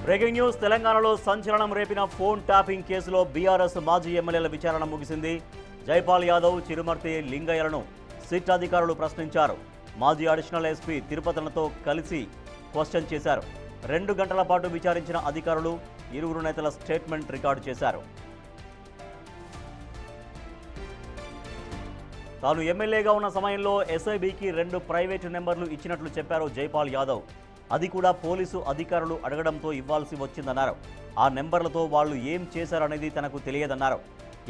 Breaking news తెలంగాణలో సంచలనం రేపిన phone tapping కేసులో బీఆర్ఎస్ మాజీ ఎమ్మెల్యేల విచారణ ముగిసింది. జైపాల్ యాదవ్, చిరుమర్తి లింగయ్యలను సిట్ అధికారులు ప్రశ్నించారు. మాజీ అడిషనల్ ఎస్పీ తిరుపతనతో కలిసి క్వశ్చన్ చేశారు. 2 గంటల పాటు విచారించిన అధికారులు ఇరువురు నేతల స్టేట్మెంట్ రికార్డు చేశారు. తాను ఎమ్మెల్యేగా ఉన్న సమయంలో ఎస్ఐబికి 2 ప్రైవేటు నెంబర్లు ఇచ్చినట్లు చెప్పారు జైపాల్ యాదవ్. అది కూడా పోలీసు అధికారులు అడగడంతో ఇవ్వాల్సి వచ్చిందన్నారు. ఆ నెంబర్లతో వాళ్ళు ఏం చేశారనేది తనకు తెలియదన్నారు.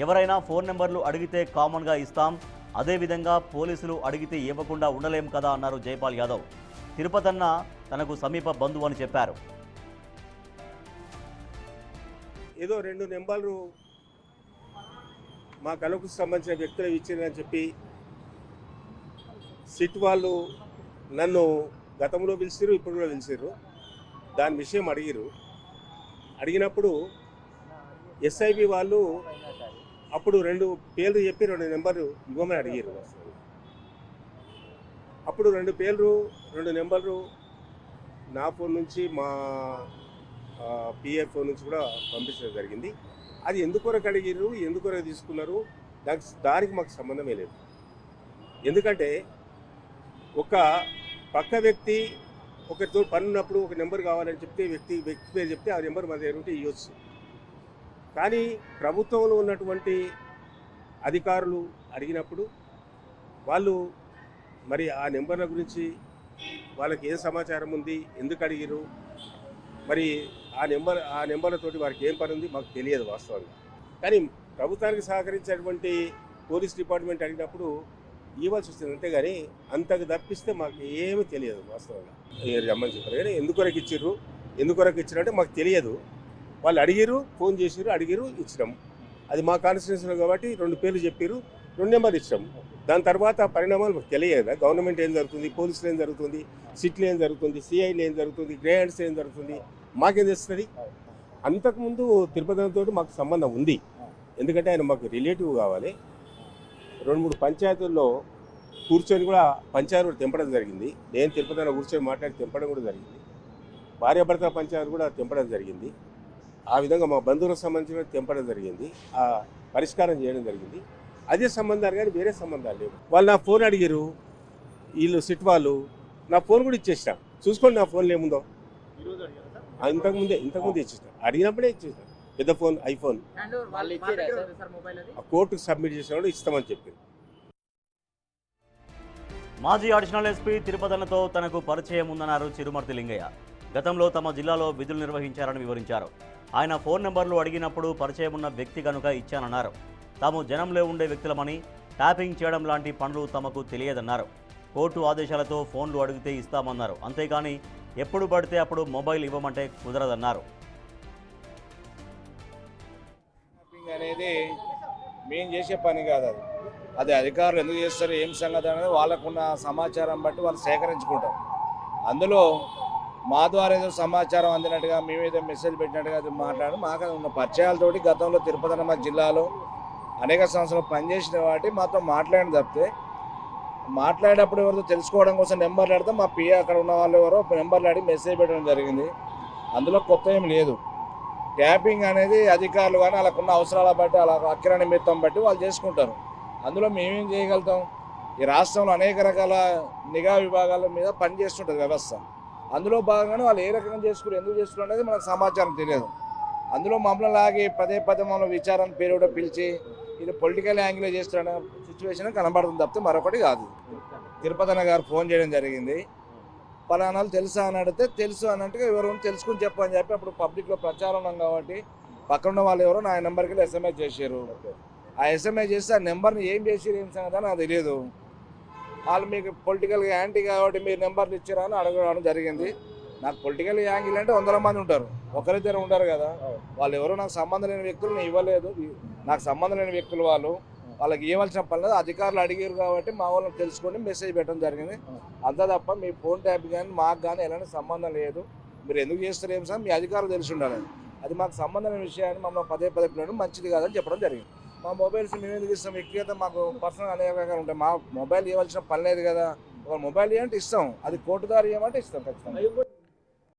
ఎవరైనా ఫోన్ నెంబర్లు అడిగితే కామన్గా ఇస్తాం, అదేవిధంగా పోలీసులు అడిగితే ఇవ్వకుండా ఉండలేం కదా అన్నారు జైపాల్ యాదవ్. తిరుపతన్న తనకు సమీప బంధువు అని చెప్పారు. ఏదో 2 నెంబర్లు మా కళకు సంబంధించిన వ్యక్తులు ఇచ్చిందని చెప్పి సిట్ వాళ్ళు నన్ను గతంలో పిలిచిరు, ఇప్పుడు కూడా పిలిచిరు. దాని విషయం అడిగినప్పుడు ఎస్ఐబి వాళ్ళు అప్పుడు 2 పేర్లు చెప్పి 2 నెంబర్లు ఇవ్వమని అడిగారు. అప్పుడు 2 పేర్లు 2 నెంబర్లు నా ఫోన్ నుంచి మా పిఏ ఫోన్ నుంచి కూడా పంపించడం జరిగింది. అది ఎందుకొరకు అడిగారు, ఎందుకొరకు తీసుకున్నారు, దానికి మాకు సంబంధమే లేదు. ఎందుకంటే ఒక పక్క వ్యక్తి ఒకరితో పని ఉన్నప్పుడు ఒక నెంబర్ కావాలని చెప్తే వ్యక్తి పేరు చెప్తే ఆ నెంబర్ మన దగ్గర ఉంటే ఇవ్వచ్చు. కానీ ప్రభుత్వంలో ఉన్నటువంటి అధికారులు అడిగినప్పుడు వాళ్ళు మరి ఆ నెంబర్ల గురించి వాళ్ళకి ఏం సమాచారం ఉంది, ఎందుకు అడిగారు, మరి ఆ నెంబర్లతోటి వారికి ఏం పని ఉంది మాకు తెలియదు వాస్తవంగా. కానీ ప్రభుత్వానికి సహకరించేటువంటి పోలీస్ డిపార్ట్మెంట్ అడిగినప్పుడు ఇవ్వాల్సి వస్తుంది. అంతేగాని అంతకు తప్పిస్తే మాకు ఏమీ తెలియదు వాస్తవంగా. రమ్మని చెప్పారు కానీ ఎందుకొరకు ఇచ్చిరంటే మాకు తెలియదు. వాళ్ళు అడిగిరు, ఫోన్ చేసిరు, అడిగిరు, ఇచ్చినాం. అది మా కాన్స్టిట్యూన్సీలో కాబట్టి 2 పేర్లు చెప్పారు, 2 నెంబర్లు ఇచ్చినాం. దాని తర్వాత పరిణామాలు మాకు తెలియదు. గవర్నమెంట్ ఏం జరుగుతుంది, పోలీసులు ఏం జరుగుతుంది, సిట్లు ఏం జరుగుతుంది, సిఐలు ఏం జరుగుతుంది, గ్రే హ్యాండ్స్ ఏం జరుగుతుంది మాకేం తెలుస్తుంది. అంతకుముందు తిరుపతితో మాకు సంబంధం ఉంది. ఎందుకంటే ఆయన మాకు రిలేటివ్ కావాలి. 2-3 పంచాయతీల్లో కూర్చొని కూడా పంచాయతీ కూడా తెంపడం జరిగింది. నేను తిరుపతిలో కూర్చొని మాట్లాడి తెంపడం కూడా జరిగింది. భార్యాభర్తల పంచాయతీ కూడా తెంపడం జరిగింది. ఆ విధంగా మా బంధువులకు సంబంధించిన తెంపడం జరిగింది, ఆ పరిష్కారం చేయడం జరిగింది. అదే సంబంధాలు కానీ వేరే సంబంధాలు లేవు. వాళ్ళు నా ఫోన్ అడిగారు, వీళ్ళు సిట్ వాళ్ళు నా ఫోన్ కూడా ఇచ్చేసినా, చూసుకోండి నా ఫోన్లో ఏముందో. ఇంతకుముందే ఇచ్చేసిన, అడిగినప్పుడే ఇచ్చేసిన. పెద్ద ఫోన్, ఐఫోన్ కోర్టుకు సబ్మిట్ చేసిన వాళ్ళు ఇస్తామని చెప్పింది. మాజీ అడిషనల్ ఎస్పీ తిరుపతనతో తనకు పరిచయం ఉందన్నారు చిరుమర్తి లింగయ్య. గతంలో తమ జిల్లాలో విధులు నిర్వహించారని వివరించారు. ఆయన ఫోన్ నెంబర్లు అడిగినప్పుడు పరిచయం ఉన్న వ్యక్తి కనుక ఇచ్చానన్నారు. తాము జనంలో ఉండే వ్యక్తులమని, ట్యాపింగ్ చేయడం లాంటి పనులు తమకు తెలియదన్నారు. కోర్టు ఆదేశాలతో ఫోన్లు అడిగితే ఇస్తామన్నారు. అంతేగాని ఎప్పుడు పడితే అప్పుడు మొబైల్ ఇవ్వమంటే కుదరదన్నారు. అనేది మేము చేసే పని కాదు. అది అధికారులు ఎందుకు చేస్తారు, ఏం సంగతి అనేది వాళ్ళకున్న సమాచారం బట్టి వాళ్ళు సేకరించుకుంటారు. అందులో మా ద్వారా ఏదో సమాచారం అందినట్టుగా మేమేదో మెసేజ్ పెట్టినట్టుగా అది మాట్లాడి మాకు ఉన్న పరిచయాలతోటి గతంలో తిరుపతి మా జిల్లాలో అనేక సంవత్సరాలు పనిచేసిన వాటి మాతో మాట్లాడిన తప్పితే మాట్లాడేటప్పుడు ఎవరితో తెలుసుకోవడం కోసం నెంబర్లు ఆడితే మా పిఏ అక్కడ ఉన్న వాళ్ళు ఎవరో నెంబర్లు ఆడి మెసేజ్ పెట్టడం జరిగింది. అందులో కొత్త ఏం లేదు. ట్యాపింగ్ అనేది అధికారులు కానీ వాళ్ళకున్న అవసరాల బట్టి అలా అక్రమ నిమిత్తం బట్టి వాళ్ళు చేసుకుంటారు. అందులో మేమేం చేయగలుగుతాం. ఈ రాష్ట్రంలో అనేక రకాల నిఘా విభాగాల మీద పనిచేస్తుంటుంది వ్యవస్థ. అందులో భాగంగానే వాళ్ళు ఏ రకంగా చేసుకుని ఎందుకు చేసుకున్నారు అనేది మనకు సమాచారం తెలియదు. అందులో మమ్మల్ని లాగి పదే మమ్మల్ని విచారణ పేరు కూడా పిలిచి ఇది పొలిటికల్ యాంగిల్లో చేస్తున్న సిచ్యువేషన్ కనబడుతుంది తప్పితే మరొకటి కాదు. తిరుపతన్న గారు ఫోన్ చేయడం జరిగింది. పలానాలు తెలుసా అని అడిగితే తెలుసు అన్నట్టుగా ఎవరు తెలుసుకుని చెప్పని చెప్పి అప్పుడు పబ్లిక్లో ప్రచారం ఉన్నాం కాబట్టి పక్కన వాళ్ళు ఎవరో నా నెంబర్కి ఎస్ఎంఎస్ చేశారు. ఆ ఎస్ఎంఎస్ చేస్తే ఆ నెంబర్ని ఏం చేసారు ఏం సంగతి నాకు తెలియదు. వాళ్ళు మీకు పొలిటికల్గా యాంటీ కాబట్టి మీరు నెంబర్లు ఇచ్చారా అని అడగడం జరిగింది. నాకు పొలిటికల్ యాంగిల్ అంటే 100 మంది ఉంటారు, ఒకరిద్దరు ఉంటారు కదా. వాళ్ళు ఎవరో నాకు సంబంధం లేని వ్యక్తులు నేను ఇవ్వలేదు. నాకు సంబంధం లేని వ్యక్తులు వాళ్ళకి ఇవ్వాల్సిన పని లేదు. అధికారులు అడిగారు కాబట్టి మా వాళ్ళని తెలుసుకొని మెసేజ్ పెట్టడం జరిగింది. అంతా తప్ప మీ ఫోన్ ట్యాప్ కానీ మాకు కానీ ఎలాంటి సంబంధం లేదు. మీరు ఎందుకు చేస్తారు ఏం సార్ మీ అధికారులు తెలిసి ఉండాలి. అది మాకు సంబంధమైన విషయాన్ని మమ్మల్ని పదే పిల్లడం మంచిది కాదని చెప్పడం జరిగింది. మా మొబైల్స్ మేము ఎందుకు ఇస్తాం, వ్యక్తిగత మాకు పర్సనల్ అనేక రకాలు ఉంటాయి. మా మొబైల్ ఇవ్వాల్సిన పని లేదు కదా. ఒక మొబైల్ ఇవ్వంటే ఇస్తాం, అది కోర్టు ద్వారా ఇవ్వమంటే ఇస్తాం ఖచ్చితంగా.